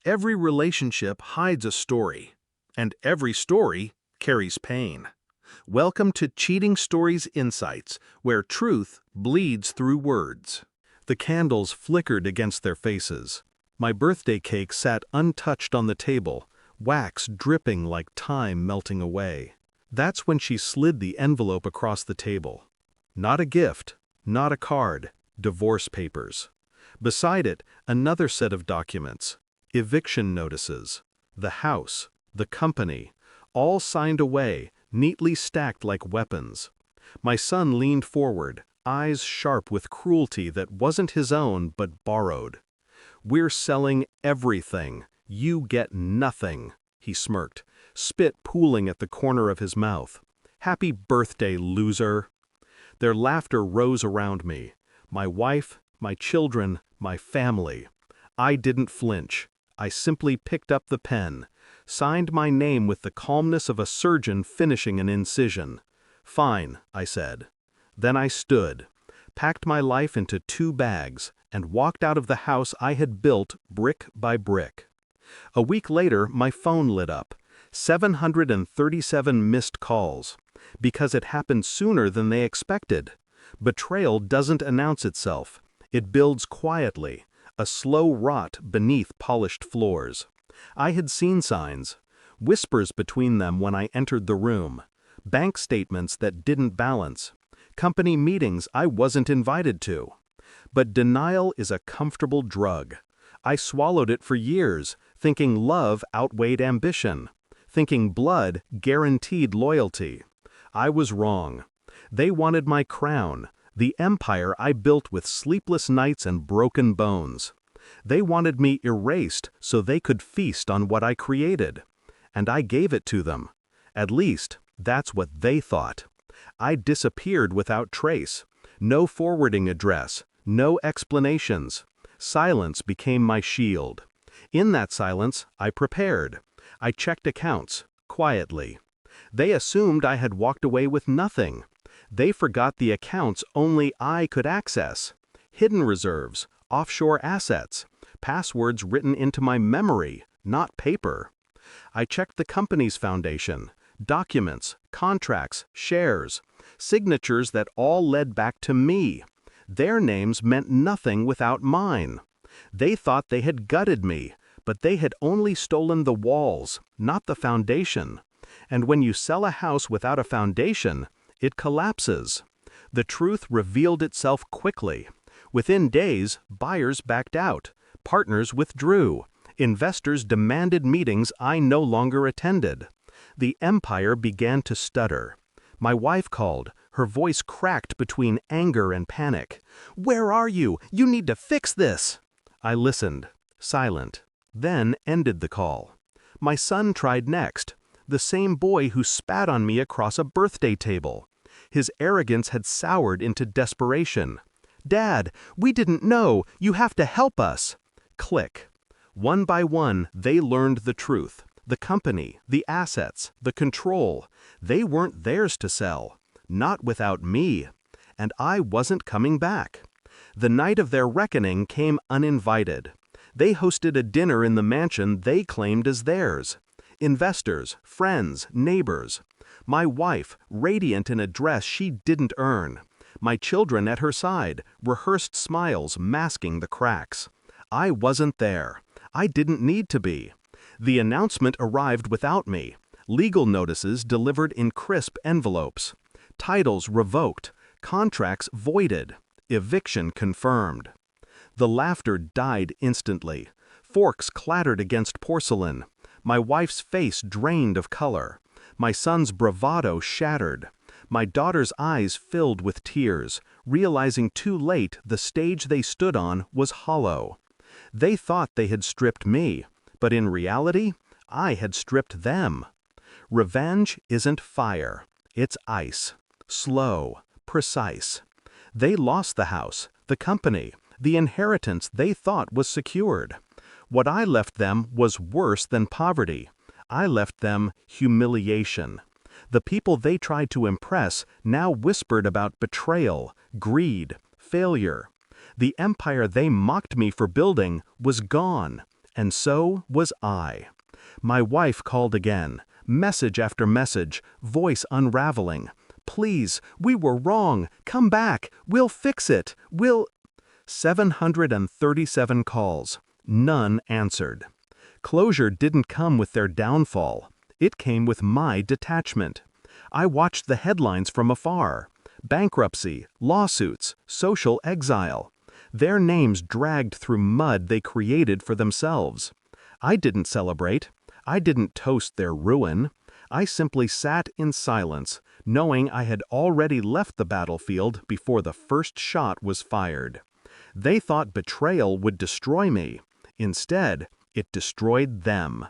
Every relationship hides a story, and every story carries pain. Welcome to Cheating Stories Insights, where truth bleeds through words. The candles flickered against their faces. My birthday cake sat untouched on the table, wax dripping like time melting away. That's when she slid the envelope across the table. Not a gift, not a card, divorce papers. Beside it, another set of documents. Eviction notices. The house, the company, all signed away, neatly stacked like weapons. My son leaned forward, eyes sharp with cruelty that wasn't his own but borrowed. "We're selling everything. You get nothing," he smirked, spit pooling at the corner of his mouth. "Happy birthday, loser." Their laughter rose around me. My wife, my children, my family. I didn't flinch. I simply picked up the pen, signed my name with the calmness of a surgeon finishing an incision. "Fine," I said. Then I stood, packed my life into 2 bags, and walked out of the house I had built brick by brick. A week later, my phone lit up. 737 missed calls. Because it happened sooner than they expected. Betrayal doesn't announce itself. It builds quietly, a slow rot beneath polished floors. I had seen signs, whispers between them when I entered the room, bank statements that didn't balance, company meetings I wasn't invited to. But denial is a comfortable drug. I swallowed it for years, thinking love outweighed ambition, thinking blood guaranteed loyalty. I was wrong. They wanted my crown, the empire I built with sleepless nights and broken bones. They wanted me erased so they could feast on what I created. And I gave it to them. At least, that's what they thought. I disappeared without trace. No forwarding address, no explanations. Silence became my shield. In that silence, I prepared. I checked accounts, quietly. They assumed I had walked away with nothing. They forgot the accounts only I could access. Hidden reserves, offshore assets, passwords written into my memory, not paper. I checked the company's foundation, documents, contracts, shares, signatures that all led back to me. Their names meant nothing without mine. They thought they had gutted me, but they had only stolen the walls, not the foundation. And when you sell a house without a foundation, it collapses. The truth revealed itself quickly. Within days, buyers backed out, partners withdrew, investors demanded meetings I no longer attended. The empire began to stutter. My wife called, her voice cracked between anger and panic. "Where are you? You need to fix this!" I listened, silent, then ended the call. My son tried next. The same boy who spat on me across a birthday table. His arrogance had soured into desperation. "Dad, we didn't know. You have to help us." Click. One by one, they learned the truth. The company, the assets, the control. They weren't theirs to sell. Not without me. And I wasn't coming back. The night of their reckoning came uninvited. They hosted a dinner in the mansion they claimed as theirs. Investors, friends, neighbors. My wife, radiant in a dress she didn't earn. My children at her side, rehearsed smiles masking the cracks. I wasn't there. I didn't need to be. The announcement arrived without me. Legal notices delivered in crisp envelopes. Titles revoked. Contracts voided. Eviction confirmed. The laughter died instantly. Forks clattered against porcelain. My wife's face drained of color. My son's bravado shattered. My daughter's eyes filled with tears, realizing too late the stage they stood on was hollow. They thought they had stripped me, but in reality, I had stripped them. Revenge isn't fire. It's ice. Slow, precise. They lost the house, the company, the inheritance they thought was secured. What I left them was worse than poverty. I left them humiliation. The people they tried to impress now whispered about betrayal, greed, failure. The empire they mocked me for building was gone, And so was I. My wife called again, message after message, voice unraveling. Please, we were wrong. Come back. We'll fix it. 737 calls. None answered. Closure didn't come with their downfall. It came with my detachment. I watched the headlines from afar. Bankruptcy, lawsuits, social exile. Their names dragged through mud they created for themselves. I didn't celebrate. I didn't toast their ruin. I simply sat in silence, knowing I had already left the battlefield before the first shot was fired. They thought betrayal would destroy me. Instead, it destroyed them.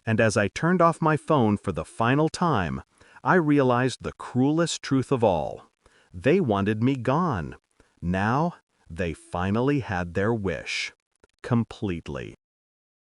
And as I turned off my phone for the final time, I realized the cruelest truth of all. They wanted me gone. Now, they finally had their wish. Completely.